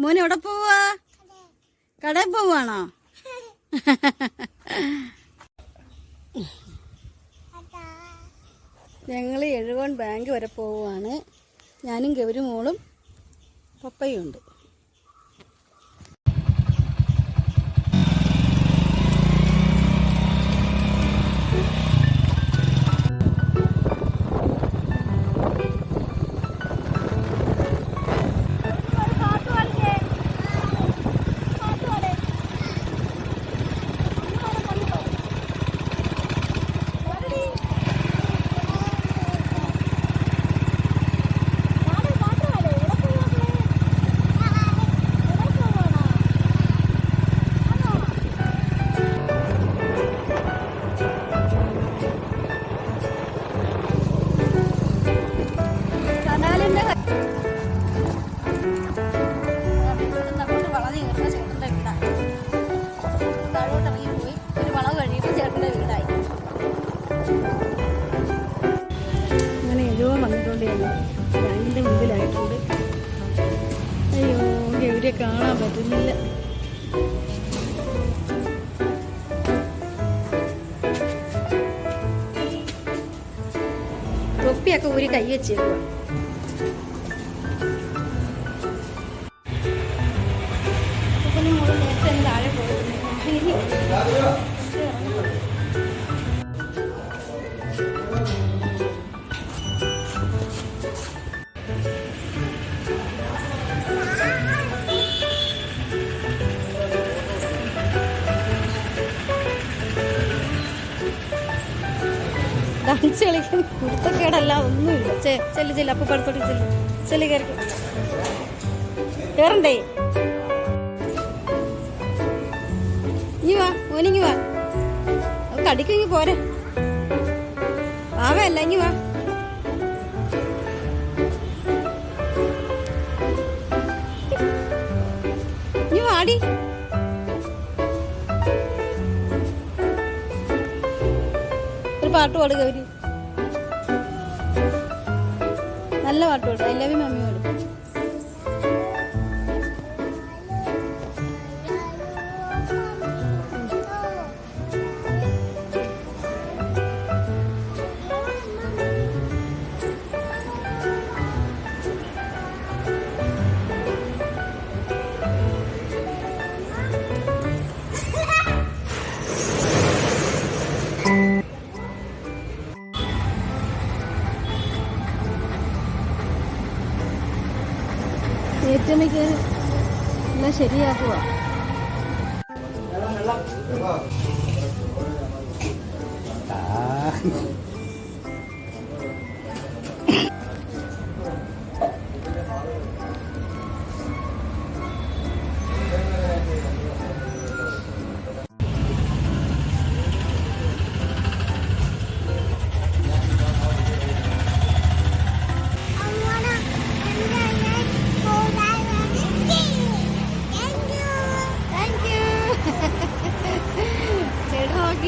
മോൻ എവിടെ പോവാ? കടയിൽ പോവാണോ? ഞങ്ങൾ എഴുകോൺ ബാങ്ക് വരെ പോവുകയാണ്. ഞാനും ഗൗരി മോളും പപ്പയും ഉണ്ട്. അങ്ങനെ എഴുവോൺ വന്നിട്ടുണ്ട്. ബാങ്കിൻ്റെ മുമ്പിലായിട്ടുണ്ട്. അയ്യോ, ഗൗരിയെ കാണാൻ പറ്റുന്നില്ല. തൊപ്പിയൊക്കെ ഊരി കൈ വെച്ചേക്കുക. നേരത്തെ താഴെ പോകുന്നു. ഡാൻസ് കളിക്കാൻ കുരുത്തക്കേടല്ല, ഒന്നുമില്ല. ചെല്ല് അപ്പൊ പടത്തോട്ട് ചെല്ല് കേറണ്ടേ? ഇനി വാ മോനിങ്ങി വാ, കടിക്കുങ്ങി പോരെ. ആവല്ല ഇങ്ങി വാ. ഇനി വാടി. ഒരു പാട്ട് പാട് ഗൗരി, നല്ല പാട്ട് പാട്. ഐ ലവ് യു മമ്മി പാട്. ഏറ്റമയ്ക്ക് എല്ലാം ശരിയാക്കുക.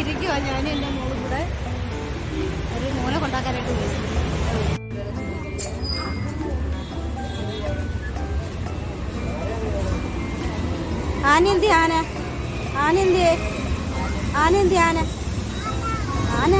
ഇരിക്കുക. ഞാനും എൻ്റെ മോളും കൂടെ ഒരു മോനെ കൊണ്ടാക്കാനായിട്ട് പോയി. ആനന്തി ആന ആനന്തി ആനന്തി ആന ആന